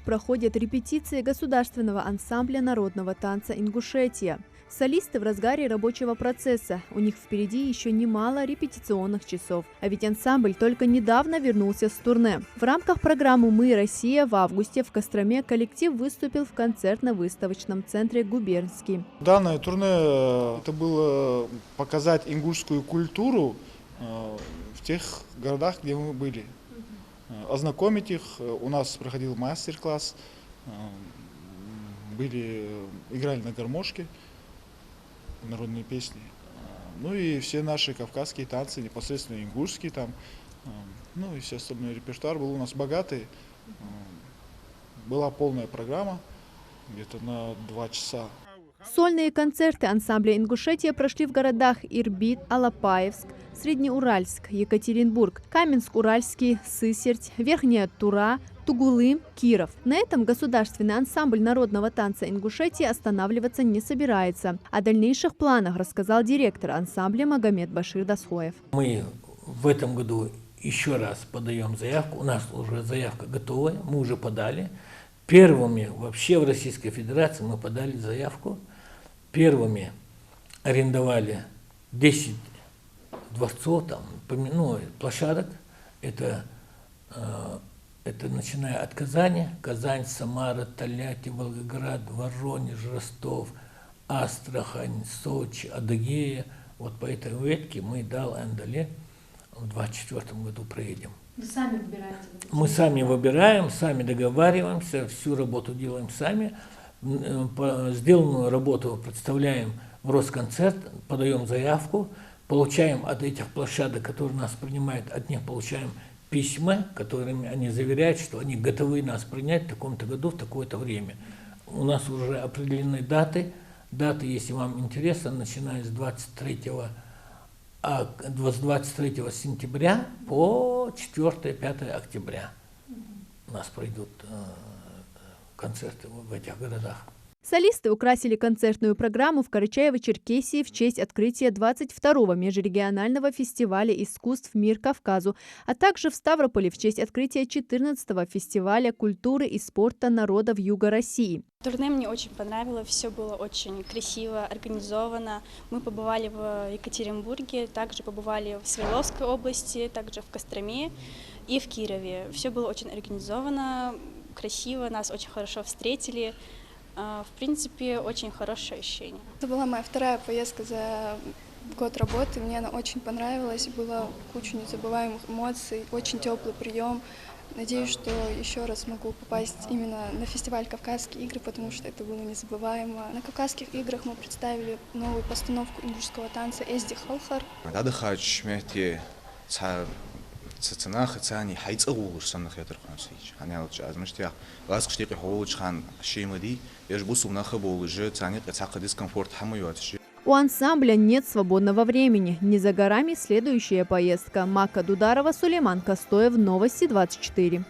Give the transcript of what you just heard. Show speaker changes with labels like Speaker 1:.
Speaker 1: Екатеринбург проходят репетиции государственного ансамбля народного танца «Ингушетия». Солисты в разгаре рабочего процесса. У них впереди еще немало репетиционных часов. А ведь ансамбль только недавно вернулся с турне. В рамках программы «Мы, Россия» в августе в Костроме коллектив выступил в концертно-выставочном центре «Губернский».
Speaker 2: Данное турне это было показать ингушскую культуру в тех городах, где мы были. Ознакомить их. У нас проходил мастер-класс. Играли на гармошке народные песни. Ну и все наши кавказские танцы, непосредственно ингушские там. Ну и все остальной репертуар был у нас богатый. Была полная программа, где-то на 2 часа.
Speaker 1: Сольные концерты ансамбля «Ингушетия» прошли в городах Ирбит, Алапаевск, Среднеуральск, Екатеринбург, Каменск-Уральский, Сысерть, Верхняя Тура, Тугулым, Киров. На этом государственный ансамбль народного танца «Ингушетия» останавливаться не собирается. О дальнейших планах рассказал директор ансамбля Магомед Башир Дасхоев.
Speaker 3: Мы в этом году еще раз подаем заявку. У нас уже заявка готовая, мы уже подали. Первыми вообще в Российской Федерации мы подали заявку. Первыми арендовали 10 дворцов, там, площадок. Это начиная от Казани, Казань, Самара, Тольятти, Волгоград, Воронеж, Ростов, Астрахань, Сочи, Адыгея. Вот по этой ветке мы Дал Эндале в 2024 году проедем.
Speaker 1: Вы сами выбираете?
Speaker 3: Мы сами выбираем, сами договариваемся, всю работу делаем сами. Сделанную работу представляем в Росконцерт, подаем заявку, получаем от этих площадок, которые нас принимают, от них получаем письма, которыми они заверяют, что они готовы нас принять в таком-то году, в такое-то время. У нас уже определены даты. Даты, если вам интересно, начиная с 23 сентября по 4-5 октября у нас пройдут концерты в этих городах.
Speaker 1: Солисты украсили концертную программу в Карачаево-Черкесии в честь открытия 22-го межрегионального фестиваля искусств «Мир Кавказу», а также в Ставрополе в честь открытия 14-го фестиваля культуры и спорта народов Юга России.
Speaker 4: Турне мне очень понравилось, все было очень красиво, организовано. Мы побывали в Екатеринбурге, также побывали в Свердловской области, также в Костроме и в Кирове. Все было очень организовано, красиво, нас очень хорошо встретили. В принципе, очень хорошее ощущение.
Speaker 5: Это была моя вторая поездка за год работы. Мне она очень понравилась. Было куча незабываемых эмоций, очень теплый прием. Надеюсь, что еще раз смогу попасть именно на фестиваль «Кавказские игры», потому что это было незабываемо. На «Кавказских играх» мы представили новую постановку ингушского танца «Эзди Халхар».
Speaker 6: цацанах цани хайцгуур санах ядерхансич ханиалч азмштя ласкштиqi хоолчхан шимади яжбусумнаха болыжы цани цаqa дискомфорт хамуйватши.
Speaker 1: У ансамбля нет свободного времени. Не за горами следующая поездка. Мака Дударова, Сулейман Костоев, Новости 24.